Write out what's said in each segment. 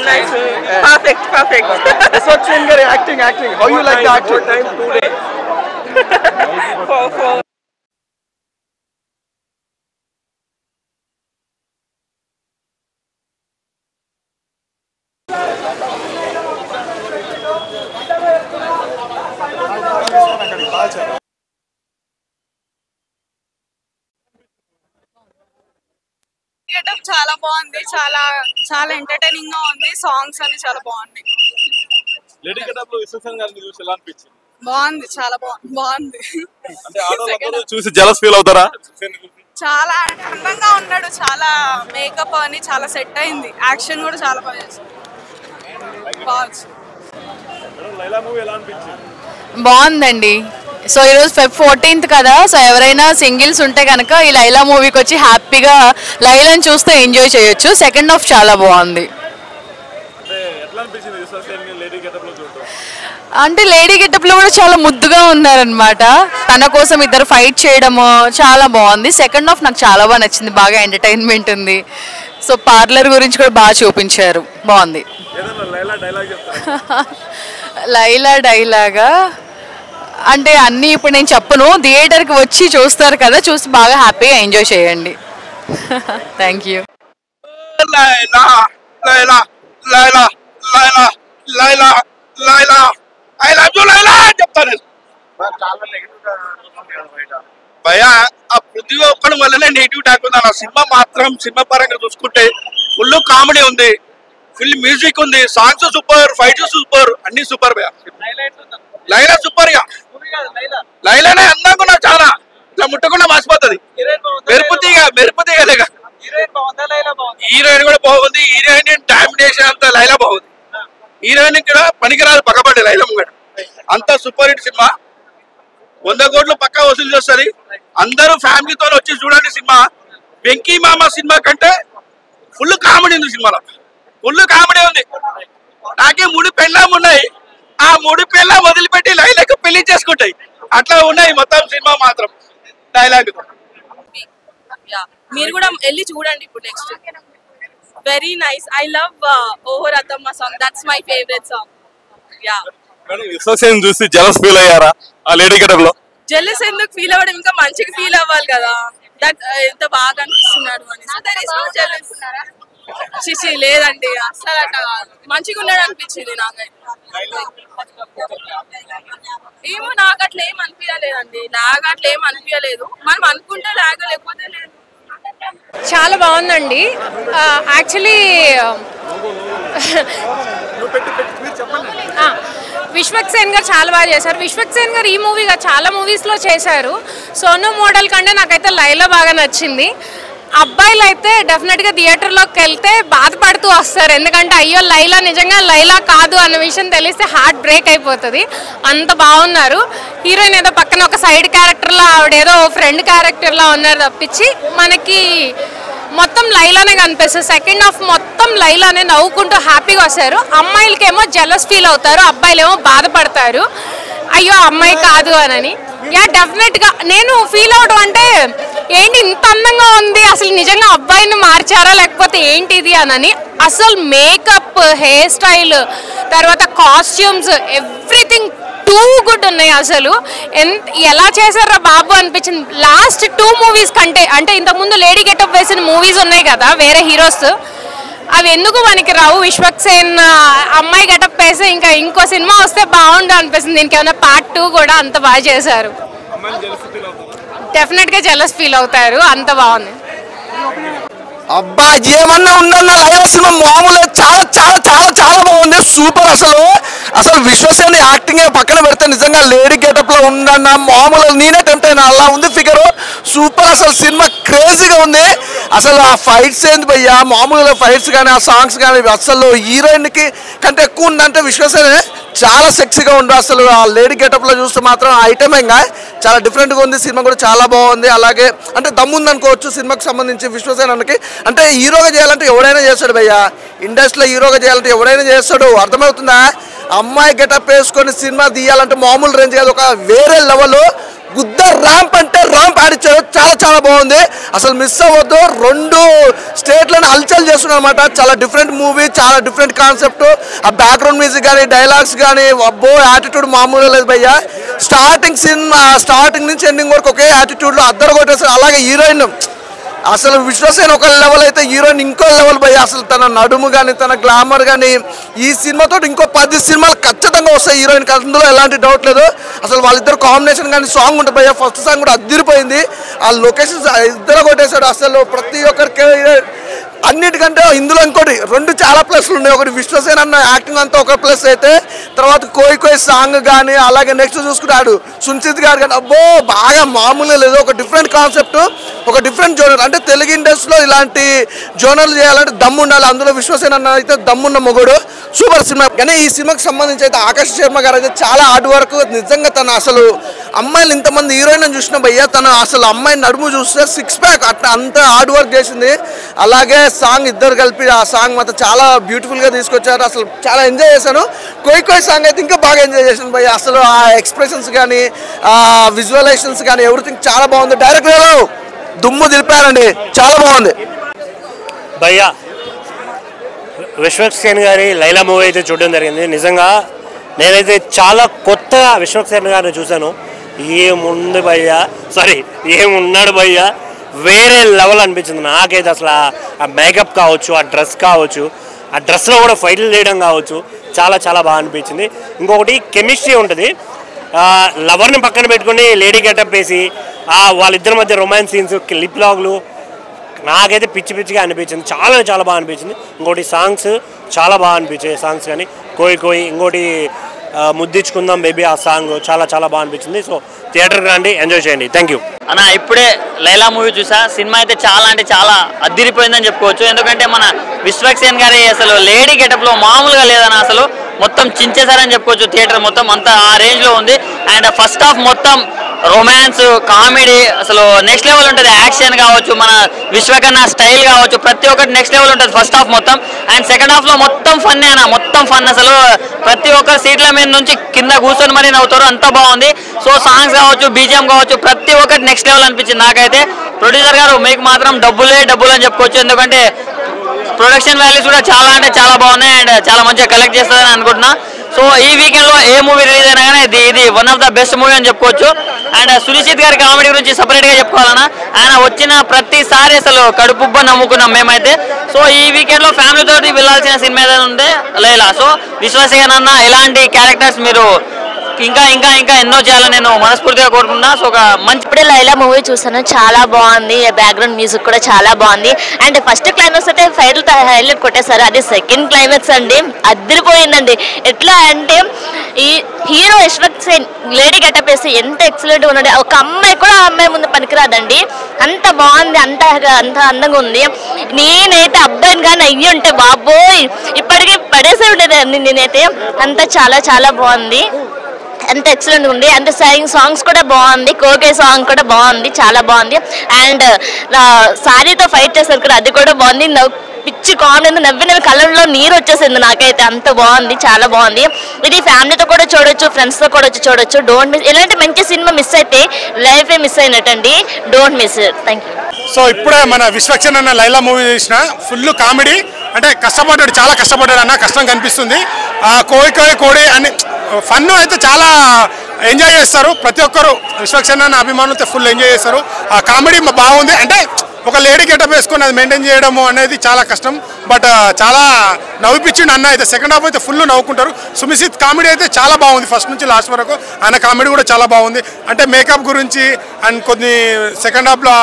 nice. Perfect. Yashwant Singh acting. How you like the acting? Time today. For చాలా బాగుంది, చాలా entertaining గా ఉంది. సాంగ్స్ అన్ని చాలా బాగున్నాయి. లేడీ గెటప్ లో విశ్వసేన్ గారిని చూసి ఎలా అనిపించింది? బాగుంది, చాలా బాగుంది. అంటే ఆడవాళ్ళందరూ చూసి జెలస్ ఫీల్ అవుతారా? చాలా అందంగా ఉన్నాడు, చాలా మేకప్ అని చాలా సెట్ అయింది. యాక్షన్ కూడా చాలా బాగా చేశాడు. లైలా మూవీ ఎలా అనిపించింది? బాగుందండి. సో ఈరోజు Feb 14th కదా, సో ఎవరైనా సింగిల్స్ ఉంటే కనుక ఈ లైలా మూవీకి వచ్చి హ్యాపీగా లైలాని చూస్తే ఎంజాయ్ చేయొచ్చు. సెకండ్ హాఫ్ చాలా బాగుంది. అంటే లేడీ గెటప్లో కూడా చాలా ముద్దుగా ఉన్నారనమాట. తన కోసం ఇద్దరు ఫైట్ చేయడము చాలా బాగుంది. సెకండ్ హాఫ్ నాకు చాలా బాగా నచ్చింది, బాగా ఎంటర్టైన్మెంట్ ఉంది. సో పార్లర్ గురించి కూడా బాగా చూపించారు, బాగుంది. లైలా డైలాగా అంటే అన్నీ ఇప్పుడు నేను చెప్పను, థియేటర్కి వచ్చి చూస్తారు కదా, చూసి బాగా హ్యాపీగా ఎంజాయ్ చేయండి. Thank you. భయ్యా ఆ ప్రతి ఒక్కడి వల్లనే నెగిటివ్ టాక్ ఉంది అన్న. సినిమా మాత్రం సినిమా పరంగా చూసుకుంటే ఫుల్ కామెడీ ఉంది, ఫుల్ మ్యూజిక్ ఉంది, సాంగ్స్ సూపర్, ఫైట్స్ సూపర్, అన్ని సూపర్ భయ్యా. లైలా సూపర్ గా, లైలానే అందంగా ఉన్నా, చాలా ఇట్లా ముట్టకుండా మాసిపోతుంది. మెరుపుతీగా లేక హీరోయిన్ కూడా బాగుంది. హీరోయిన్ డామినేషన్ అంతా లైలా బాగుంది. హీరోయిన్ కూడా పనికిరాదు, పక్కపడ్డ లైలా ముంగట. అంతా సూపర్ హిట్ సినిమా, 100 కోట్లు పక్కా వసూలు చేస్తుంది. అందరూ ఫ్యామిలీతో వచ్చి చూడండి సినిమా. వెంకీ మామ సినిమా కంటే ఫుల్ కామెడీ ఉంది సినిమాలో, ఫుల్ కామెడీ ఉంది. నాకే 3 పెళ్ళాం ఉన్నాయి, ఆ 3 పెళ్ళాం వదిలిపెట్టి లైలాకు పెళ్లి చేసుకుంటాయి, అట్లా ఉన్నాయి మొత్తం సినిమా మాత్రం. డైలాగ్ మీరు కూడా వెళ్ళి చూడండి ఇప్పుడు next. Very nice. I love Oho Rathamma song, that's my favourite song. Yeah Vishwaksen చూసి జెలస్ ఫీల్ అయ్యారా ఆ లేడీ గెటప్ లో? జెలస్ ఎందుకు ఫీల్ అవ్వడం, ఇంకా మంచిగా ఫీల్ అవ్వాలి కదా. దట్ ఎంత బాగా అనిపిస్తున్నాడు అని. So that is no jealous. చిచి లేదండి, అసలు అట్లా మంచిగా ఉన్నాడు అనిపించింది నాకైతే. ఏమో నాకు అట్లా ఏం అనిపించలేదండి, మనం అనుకుంటే లాగా, లేకపోతే లేదు. చాలా బాగుందండి. యాక్చువల్లీ విశ్వక్ సేన్ గారు చాలా బాగా చేశారు. విశ్వక్ సేన్ గారు ఈ మూవీగా చాలా మూవీస్లో చేశారు. సోను మోడల్ కంటే నాకైతే లైలా బాగా నచ్చింది. అబ్బాయిలు అయితే డెఫినెట్గా థియేటర్లోకి వెళ్తే బాధపడుతూ వస్తారు, ఎందుకంటే అయ్యో లైలా నిజంగా లైలా కాదు అన్న విషయం తెలిస్తే హార్ట్ బ్రేక్ అయిపోతుంది. అంత బాగున్నారు. హీరోయిన్ ఏదో పక్కన ఒక సైడ్ క్యారెక్టర్లో, ఆవిడేదో ఫ్రెండ్ క్యారెక్టర్లో ఉన్నారు తప్పించి మనకి మొత్తం లైలానే కనిపిస్తుంది. సెకండ్ హాఫ్ మొత్తం లైలానే నవ్వుకుంటూ హ్యాపీగా వస్తారు. అమ్మాయిలకేమో జెలస్ ఫీల్ అవుతారు, అబ్బాయిలేమో బాధపడతారు అయ్యో అమ్మాయి కాదు అని. యా డెఫినెట్గా నేను ఫీల్ అవడం అంటే ఏంటి ఇంత అందంగా ఉంది, అసలు నిజంగా అబ్బాయిని మార్చారా లేకపోతే ఏంటిది అని. అసలు మేకప్, హెయిర్ స్టైల్, తర్వాత కాస్ట్యూమ్స్, ఎవ్రీథింగ్ టూ గుడ్ ఉన్నాయి. అసలు ఎలా చేశారా బాబు అనిపించింది. లాస్ట్ 2 మూవీస్ కంటే, అంటే ఇంతకుముందు లేడీ గెటప్ వేసిన మూవీస్ ఉన్నాయి కదా వేరే హీరోస్, అవి ఎందుకు మనకి రావు. విశ్వక్ సేన్ అమ్మాయి గెటప్ వేసి ఇంకా ఇంకో సినిమా వస్తే బాగుండు అనిపిస్తుంది. దీనికి ఏమైనా పార్ట్ 2 కూడా అంత బాగా చేశారు. డెఫినెట్గా జెలస్ ఫీల్ అవుతారు, అంత బాగుంది. అబ్బా ఏమన్నా ఉందన్న లైలా సినిమా మామూలు చాలా చాలా చాలా చాలా బాగుంది, సూపర్. అసలు విశ్వసేన్ యాక్టింగ్ పక్కన పెడితే నిజంగా లేడీ గెటప్ లో ఉందన్న మామూలు నేనే టెంప్ట్ అయినా, అలా ఉంది ఫిగర్, సూపర్. అసలు సినిమా క్రేజీగా ఉంది. అసలు ఆ ఫైట్స్ ఏంది భయ్యా, మామూలుగా ఫైట్స్ కానీ ఆ సాంగ్స్ కానీ అసలు హీరోయిన్ కి కంటే ఎక్కువ ఉందంటే విశ్వసేన్ చాలా సెక్సీగా ఉంది. అసలు ఆ లేడీ గెటప్ లో చూస్తే మాత్రం ఐటమ్ ఇంకా చాలా డిఫరెంట్ గా ఉంది. సినిమా కూడా చాలా బాగుంది. అలాగే అంటే దమ్ముంది అనుకోవచ్చు సినిమాకి సంబంధించి. విశ్వసేన్ అన్నకి అంటే హీరోగా చేయాలంటే ఎవడైనా చేస్తాడు భయ్యా, ఇండస్ట్రీలో హీరోగా చేయాలంటే ఎవడైనా చేస్తాడు, అర్థమవుతుందా. అమ్మాయి గెటప్ వేసుకొని సినిమా తీయాలంటే మామూలు రేంజ్ కాదు, ఒక వేరే లెవెల్ గుద్ద ర్యాంప్ అంటే ర్యాంప్ ఆడిచ్చారు, చాలా చాలా బాగుంది. అసలు మిస్ అవ్వద్దు. 2 స్టేట్లను హల్చల్ చేస్తున్నారు అనమాట. చాలా డిఫరెంట్ మూవీ, చాలా డిఫరెంట్ కాన్సెప్ట్. ఆ బ్యాక్గ్రౌండ్ మ్యూజిక్ కానీ, డైలాగ్స్ కానీ, అబ్బో యాటిట్యూడ్ మామూలుగా లేదు భయ్య. స్టార్టింగ్ సినిమా స్టార్టింగ్ నుంచి ఎండింగ్ వరకు ఒకే యాటిట్యూడ్లో అద్దరు కొట్టేస్తారు. అలాగే హీరోయిన్ అసలు విశ్వసేన ఒక లెవెల్ అయితే హీరోయిన్ ఇంకో లెవెల్ భయ్య. అసలు తన నడుము కానీ, తన గ్లామర్ కానీ, ఈ సినిమాతో ఇంకో 10 సినిమాలు ఖచ్చితంగా వస్తాయి హీరోయిన్కి, అందులో ఎలాంటి డౌట్ లేదు. అసలు వాళ్ళిద్దరు కాంబినేషన్ కానీ సాంగ్ ఉంటుంది భయ్య. ఫస్ట్ సాంగ్ కూడా అదిరిపోయింది. ఆ లొకేషన్స్ ఇద్దరు కొట్టేశాడు. అసలు ప్రతి ఒక్కరికి అన్నిటికంటే ఇందులో ఇంకోటి 2 చాలా ప్లస్లు ఉన్నాయి. ఒకటి విశ్వసేన అన్న యాక్టింగ్ అంతా ఒక ప్లస్ అయితే, తర్వాత కోయి సాంగ్ కానీ, అలాగే నెక్స్ట్ చూసుకుంటాడు సున్సిత్ గారు కానీ, అబ్బో బాగా మామూలుగా లేదు. ఒక డిఫరెంట్ కాన్సెప్ట్, ఒక డిఫరెంట్ జోనర్. అంటే తెలుగు ఇండస్ట్రీలో ఇలాంటి జోనర్లు చేయాలంటే దమ్ము ఉండాలి. అందులో విశ్వసేన అన్న అయితే దమ్మున్న మొగుడు. Super cinema. కానీ ఈ సినిమాకి సంబంధించి అయితే ఆకాష్ శర్మ గారు అయితే చాలా హార్డ్ వర్క్. నిజంగా తను అసలు అమ్మాయిలు ఇంతమంది హీరోయిన్ చూసిన భయ్య, తను అసలు అమ్మాయి నడుము చూస్తే 6 ప్యాక్ అట్లా అంత హార్డ్ వర్క్ చేసింది. అలాగే సాంగ్ ఇద్దరు కలిపి ఆ సాంగ్ మాత్రం చాలా బ్యూటిఫుల్గా తీసుకొచ్చారు. అసలు చాలా ఎంజాయ్ చేశాను. కోయి సాంగ్ అయితే ఇంకా బాగా ఎంజాయ్ చేశాను భయ్య. అసలు ఆ ఎక్స్ప్రెషన్స్ కానీ, ఆ విజువలైజేషన్స్ కానీ, ఎవ్రీథింగ్ చాలా బాగుంది. డైరెక్టర్ దుమ్ము దిలిపారండి, చాలా బాగుంది భయ్య. విశ్వక్సేన్ గారి లైలా మూవీ అయితే చూడడం జరిగింది. నిజంగా నేనైతే చాలా కొత్తగా విశ్వక్సేన్ గారిని చూశాను. ఏముంది భయ్య, ఏమున్నాడు భయ్య, వేరే లెవెల్ అనిపించింది నాకైతే. అసలు ఆ మేకప్ కావచ్చు, ఆ డ్రెస్ కావచ్చు, ఆ డ్రెస్లో కూడా ఫైట్లు చేయడం కావచ్చు, చాలా చాలా బాగా అనిపించింది. ఇంకొకటి కెమిస్ట్రీ ఉంటుంది. లవర్ని పక్కన పెట్టుకుని లేడీ గెటప్ వేసి వాళ్ళిద్దరి మధ్య రొమాన్స్ సీన్స్, లిప్ లాగ్లు నాకైతే పిచ్చి పిచ్చిగా అనిపించింది. చాలా చాలా బాగా అనిపించింది. ఇంకోటి సాంగ్స్ చాలా బాగా అనిపించాయి. సాంగ్స్ కానీ కోయి ఇంకోటి ముద్దించుకుందాం బేబీ, ఆ సాంగ్ చాలా చాలా బాగా అనిపించింది. సో థియేటర్కి రండి, ఎంజాయ్ చేయండి. థ్యాంక్ యూ అన్న. ఇప్పుడే లైలా మూవీ చూసా. సినిమా అయితే చాలా అంటే చాలా అద్దిరిపోయిందని చెప్పుకోవచ్చు. ఎందుకంటే మన విశ్వక్సేన్ గారి అసలు లేడీ గెటప్లో మామూలుగా లేదన్న. అసలు మొత్తం చించేశారని చెప్పుకోవచ్చు. థియేటర్ మొత్తం అంతా ఆ రేంజ్లో ఉంది. అండ్ ఫస్ట్ హాఫ్ మొత్తం రొమాన్స్, కామెడీ, అసలు నెక్స్ట్ లెవెల్ ఉంటుంది. యాక్షన్ కావచ్చు, మన విశ్వకన్నా స్టైల్ కావచ్చు, ప్రతి ఒక్కటి నెక్స్ట్ లెవెల్ ఉంటుంది ఫస్ట్ హాఫ్ మొత్తం. అండ్ సెకండ్ హాఫ్లో మొత్తం ఫన్ అన్న, మొత్తం ఫన్. అసలు ప్రతి ఒక్కరు సీట్ల మీద నుంచి కింద కూర్చొని మరీ నవ్వుతారు, అంత బాగుంది. సో సాంగ్స్ కావచ్చు, బీజిఎం కావచ్చు, ప్రతి ఒక్కటి నెక్స్ట్ లెవెల్ అనిపించింది నాకైతే. ప్రొడ్యూసర్ గారు మీకు మాత్రం డబ్బులు అని చెప్పుకోవచ్చు. ఎందుకంటే ప్రొడక్షన్ వాల్యూస్ కూడా చాలా అంటే చాలా బాగున్నాయి. అండ్ చాలా మంచిగా కలెక్ట్ చేస్తుందని అనుకుంటున్నా. సో ఈ వీకెండ్లో ఏ మూవీ రిలీజ్ అయినా కానీ ఇది 1 ఆఫ్ ద బెస్ట్ మూవీ అని చెప్పుకోవచ్చు. అండ్ సునిశ్చిత్ గారి కామెడీ గురించి సపరేట్గా చెప్పుకోవాలన్నా. ఆయన వచ్చిన ప్రతిసారి అసలు కడుపుబ్బ నమ్ముకున్నాం మేమైతే. సో ఈ వీకెండ్లో ఫ్యామిలీ తోటి వెళ్ళాల్సిన సినిమా ఏదైనా ఉంటే లైలా. సో విశ్వసేన అన్న ఇలాంటి క్యారెక్టర్స్ మీరు ఇంకా ఇంకా ఇంకా ఎన్నో చేయాలని నేను మనస్ఫూర్తిగా కోరుకున్నా. సో ఒక మంచి ఇప్పుడే లైలా మూవీ చూసాను, చాలా బాగుంది. బ్యాక్గ్రౌండ్ మ్యూజిక్ కూడా చాలా బాగుంది. అండ్ ఫస్ట్ క్లైమాక్స్ అయితే ఫైర్లతో హైలైట్ కొట్టేశారు. అది సెకండ్ క్లైమాక్స్ అండి, అదిరిపోయిందండి. ఎట్లా అంటే ఈ హీరో విశ్వక్సేన్ లేడీ గెటప్ వేసి ఎంత ఎక్సలెంట్ ఉన్నాడు. ఒక అమ్మాయి కూడా ఆ అమ్మాయి ముందు పనికిరాదండి, అంత బాగుంది, అంత అందంగా ఉంది. నేనైతే అబ్బాయిని కానీ అయ్యి ఉంటే బాబోయ్ ఇప్పటికీ పడేసే ఉండేదాన్ని నేనైతే. అంత చాలా చాలా బాగుంది, అంత ఎక్సలెంట్ ఉంది. అంటే సాంగ్స్ కూడా బాగుంది, కోకే సాంగ్ కూడా బాగుంది, చాలా బాగుంది. అండ్ సారీతో ఫైట్ చేస్తారు కూడా, అది కూడా బాగుంది. పిచ్చి కామెడీ, నవ్వి కళ్ళల్లో నీరు వచ్చేసింది నాకైతే, అంత బాగుంది, చాలా బాగుంది. ఇది ఫ్యామిలీతో కూడా చూడొచ్చు, ఫ్రెండ్స్తో కూడా వచ్చి చూడొచ్చు. Don't miss. ఇలాంటి మంచి సినిమా మిస్ అయితే లైఫే మిస్ అయినట్టండి. Don't miss. Thank you. So ఇప్పుడే మన విశ్వక్సేన్ అన్న లైలా మూవీ చూసిన, ఫుల్ కామెడీ. అంటే కష్టపడ్డాడు, చాలా కష్టపడ్డాడు అన్న, కష్టం కనిపిస్తుంది. కోడి అని ఫన్ అయితే చాలా ఎంజాయ్ చేస్తారు ప్రతి ఒక్కరు. విశ్వక్సేన్ అన్న అభిమానులతో ఫుల్ ఎంజాయ్ చేస్తారు. ఆ కామెడీ బాగుంది. అంటే ఒక లేడీ గెటప్ వేసుకొని అది మెయింటైన్ చేయడము అనేది చాలా కష్టం. బట్ చాలా నవ్విపించిండు అన్న అయితే. సెకండ్ హాఫ్ అయితే ఫుల్ నవ్వుకుంటారు. సుమిసిత్ కామెడీ అయితే చాలా బాగుంది ఫస్ట్ నుంచి లాస్ట్ వరకు. ఆయన కామెడీ కూడా చాలా బాగుంది. అంటే మేకప్ గురించి అండ్ కొన్ని సెకండ్ హాఫ్లో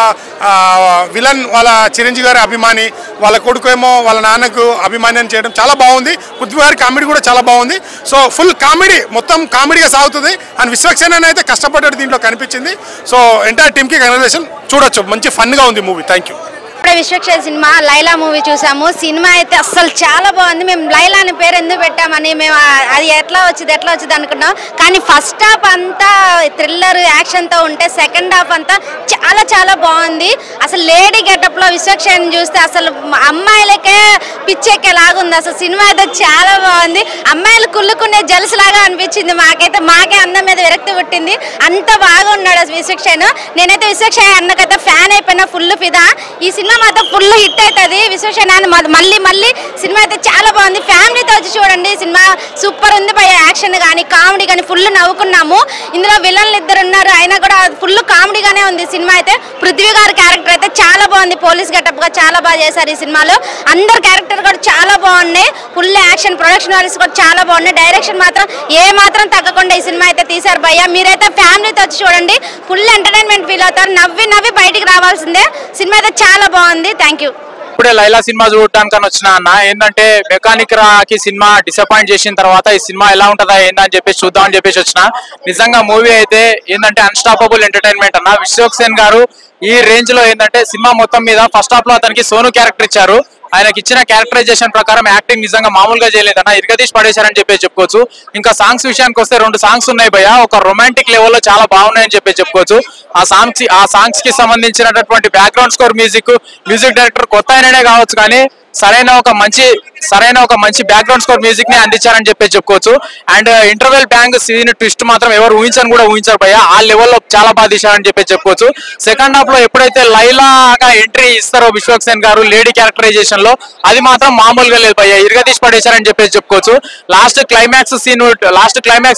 విలన్ వాళ్ళ చిరంజీవి గారి అభిమాని, వాళ్ళ కొడుకు ఏమో వాళ్ళ నాన్నకు అభిమాని అని చేయడం చాలా బాగుంది. పృథ్వీ గారి కామెడీ కూడా చాలా బాగుంది. సో ఫుల్ కామెడీ, మొత్తం కామెడీగా సాగుతుంది. అండ్ విశ్వక్సేన్ అయితే కష్టపడ్డాడు దీంట్లో కనిపించింది. సో ఎంటైర్ టీమ్కి కంగ్రాచులేషన్. చూడొచ్చు, మంచి ఫన్గా ఉంది మూవీ. Thank you. ఇప్పుడే విశ్వక్షేణ సినిమా లైలా మూవీ చూసాము. సినిమా అయితే అస్సలు చాలా బాగుంది. మేము లైలా అని పేరు ఎందుకు పెట్టామని మేము అది ఎట్లా వచ్చింది అనుకున్నాం. కానీ ఫస్ట్ హాఫ్ అంతా థ్రిల్లర్ యాక్షన్తో ఉంటే సెకండ్ హాఫ్ అంతా చాలా చాలా బాగుంది. అసలు లేడీ గెటప్లో విశ్వక్షేణ చూస్తే అసలు అమ్మాయిలకే పిచ్చెక్కేలాగుంది. అసలు సినిమా అయితే చాలా బాగుంది. అమ్మాయిలు కుళ్ళుకునే జలసులాగా అనిపించింది. మాకే అన్నం మీద విరక్తి పుట్టింది. అంత బాగా ఉన్నాడు విశ్వక్షేణ. నేనైతే విశ్వక్షేణ అన్నకైతే ఫ్యాన్ అయిపోయినా, ఫుల్ ఫిదా. ఈ సినిమా మాత్రం ఫుల్ హిట్ అవుతుంది. విశ్వక్షేణ మళ్ళీ సినిమా అయితే చాలా బాగుంది. ఫ్యామిలీతో వచ్చి చూడండి. సినిమా సూపర్ ఉంది. పై యాక్షన్ కానీ కామెడీ కానీ ఫుల్ నవ్వుకున్నాము. ఇందులో విలన్లు 2 ఉన్నారు, అయినా కూడా ఫుల్ కామెడీగానే ఉంది సినిమా అయితే. పృథ్వీ గారి క్యారెక్టర్ అయితే చాలా బాగుంది. పోలీస్ గెటప్ గా చాలా బాగా చేశారు ఈ సినిమాలో. అందరు క్యారెక్టర్ కూడా చాలా బాగున్నాయి. ఫుల్ యాక్షన్, ప్రొడక్షన్ వాల్యూస్ కూడా చాలా బాగున్నాయి. డైరెక్షన్ మాత్రం ఏ మాత్రం తగ్గకుండా ఈ సినిమా అయితే తీశారు భయ్య. మీరైతే ఫ్యామిలీతో వచ్చి చూడండి. ఫుల్ ఎంటర్టైన్మెంట్ ఫీల్ అవుతారు. నవ్వి బయటికి రావాల్సిందే. సినిమా అయితే చాలా బాగుంది. Thank you. ఇప్పుడే లైలా సినిమా చూడటానికి వచ్చిన అన్న ఏంటంటే మెకానిక్ రాకి సినిమా డిసప్పాయింట్ చేసిన తర్వాత ఈ సినిమా ఎలా ఉంటుందా ఏందని చెప్పేసి చూద్దామని చెప్పేసి వచ్చిన. నిజంగా మూవీ అయితే ఏంటంటే అన్స్టాపబుల్ ఎంటర్టైన్మెంట్ అన్న. విశ్వక్సేన్ గారు ఈ రేంజ్ లో ఏంటంటే సినిమా మొత్తం మీద ఫస్ట్ హాఫ్ లో అతనికి సోను క్యారెక్టర్ ఇచ్చారు. ఆయనకి ఇచ్చిన క్యారెక్టరైజేషన్ ప్రకారం యాక్టింగ్ నిజంగా మామూలుగా చేయలేదన్న, ఇరగదీసి పడేశారని చెప్పేసి చెప్పుకోవచ్చు. ఇంకా సాంగ్స్ విషయానికి వస్తే 2 సాంగ్స్ ఉన్నాయి భయ్య. ఒక రొమాంటిక్ లెవెల్లో చాలా బాగున్నాయని చెప్పేసి చెప్పుకోవచ్చు. ఆ సాంగ్స్ కి సంబంధించినటువంటి బ్యాక్గ్రౌండ్ స్కోర్ మ్యూజిక్ డైరెక్టర్ కొత్త ఆయననే కావచ్చు కానీ సరైన ఒక మంచి బ్యాక్గ్రౌండ్ స్కోర్ మ్యూజిక్ ని అందించారని చెప్పేసి చెప్పుకోవచ్చు. And interval bang scene twist మాత్రం ఎవరు ఊహించారు భయ్య. ఆ లెవెల్లో చాలా బాగా తీశారని చెప్పేసి చెప్పుకోవచ్చు. సెకండ్ హాఫ్ లో ఎప్పుడైతే లైలాగా ఎంట్రీ ఇస్తారో విశ్వక్సేన్ గారు లేడీ క్యారెక్టరైజేషన్ లో, అది మాత్రం మామూలుగా లేదు భయ్య. ఇరగదీసి పడేశారని చెప్పేసి చెప్పుకోవచ్చు. లాస్ట్ క్లైమాక్స్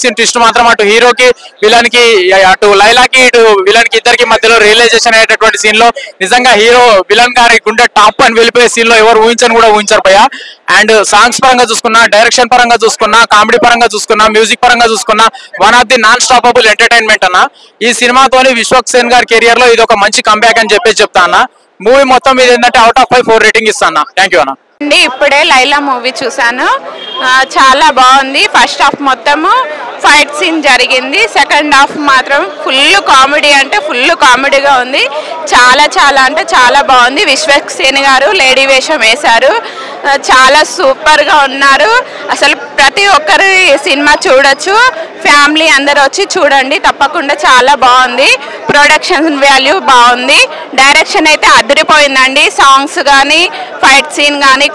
సీన్ ట్విస్ట్ మాత్రం అటు హీరోకి విలన్ కి, అటు లైలాకి ఇటు విలన్ కి ఇద్దరికి మధ్యలో రియలైజేషన్ అయ్యేటటువంటి సీన్ లో నిజంగా హీరో విలన్ గారి గుండె టాప్ అని వెళ్ళిపోయే సీన్ లో ఎవరు ఊహించారు భయ్య. అండ్ సాంగ్స్ పరంగా చూసుకున్నా, డైరెక్షన్ పరంగా చూసుకున్నా, కామెడీ పరంగా చూసుకున్నా, మ్యూజిక్ పరంగా చూసుకున్నా one of the non stoppable entertainment అన్న. ఈ సినిమాతోని విశ్వక్సేన్ గారి కెరియర్ లో ఇది ఒక మంచి కంబ్యాక్ అని చెప్పేసి చెప్తా అన్న. మూవీ మొత్తం మీద ఏంటంటే అవుట్ ఆఫ్ 5 4 రేటింగ్ ఇస్తా అన్న. థ్యాంక్ యూ అన్న. ఇప్పుడే లైలా మూవీ చూసాను. చాలా బాగుంది. ఫస్ట్ హాఫ్ మొత్తము ఫైట్ సీన్ జరిగింది. సెకండ్ హాఫ్ మాత్రం ఫుల్ కామెడీ అంటే ఫుల్ కామెడీగా ఉంది. చాలా అంటే చాలా బాగుంది. విశ్వక్సేన్ గారు లేడీ వేషం వేశారు. చాలా సూపర్గా ఉన్నారు. అసలు ప్రతి ఒక్కరు ఈ సినిమా చూడొచ్చు. ఫ్యామిలీ అందరు వచ్చి చూడండి తప్పకుండా. చాలా బాగుంది. ప్రొడక్షన్ వాల్యూ బాగుంది. డైరెక్షన్ అయితే అదిరిపోయిందండి. సాంగ్స్ కానీ, ఫైట్ సీన్ కానీ,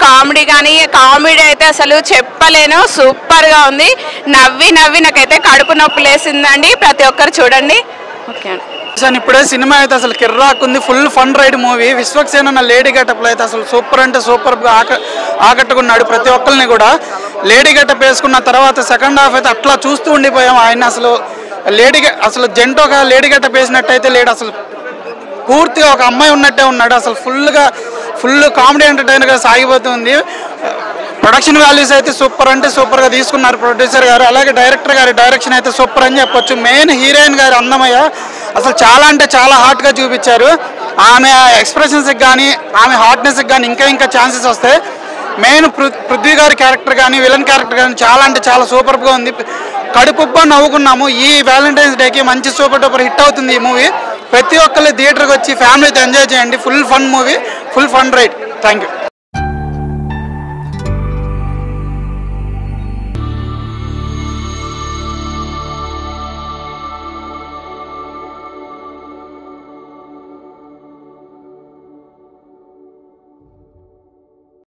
కామెడీ అయితే అసలు చెప్పలేను. సూపర్గా ఉంది. నవ్వి నాకైతే కడుపు నొప్పి లేసిందండి. ప్రతి ఒక్కరు చూడండి. ఓకే అండి. ఇప్పుడే సినిమా అయితే అసలు కిర్రాకుంది. Full fun ride movie. Vishwaksen అన్న లేడీ గెటప్లో అయితే అసలు సూపర్ అంటే సూపర్ ఆకట్టుకున్నాడు ప్రతి ఒక్కరిని కూడా. లేడీ గెటప్ వేసుకున్న తర్వాత సెకండ్ హాఫ్ అయితే అట్లా చూస్తూ ఉండిపోయాం. ఆయన అసలు జంటోగా లేడీ గెటప్ వేసినట్టయితే లేడు. అసలు పూర్తిగా ఒక అమ్మాయి ఉన్నట్టే ఉన్నాడు. అసలు ఫుల్ కామెడీ ఎంటర్టైనర్గా సాగిపోతుంది. ప్రొడక్షన్ వాల్యూస్ అయితే సూపర్ అంటే సూపర్గా తీసుకున్నారు ప్రొడ్యూసర్ గారు. అలాగే డైరెక్టర్ గారి డైరెక్షన్ అయితే సూపర్ అని చెప్పొచ్చు. మెయిన్ హీరోయిన్ గారి అన్నమయ్య అసలు చాలా అంటే చాలా హాట్గా చూపించారు. ఆమె ఎక్స్ప్రెషన్స్కి కానీ, ఆమె హాట్నెస్కి కానీ ఇంకా ఛాన్సెస్ వస్తాయి. మెయిన్ పృథ్వీ గారి క్యారెక్టర్ కానీ, విలన్ క్యారెక్టర్ కానీ చాలా అంటే చాలా సూపర్గా ఉంది. కడుపుబ్బా నవ్వుకున్నాము. ఈ వ్యాలంటైన్స్ డేకి మంచి సూపర్ డూపర్ హిట్ అవుతుంది ఈ మూవీ. ప్రతి ఒక్కరు థియేటర్కి వచ్చి ఫ్యామిలీతో ఎంజాయ్ చేయండి. Full fun movie, full fun ride. Thank you.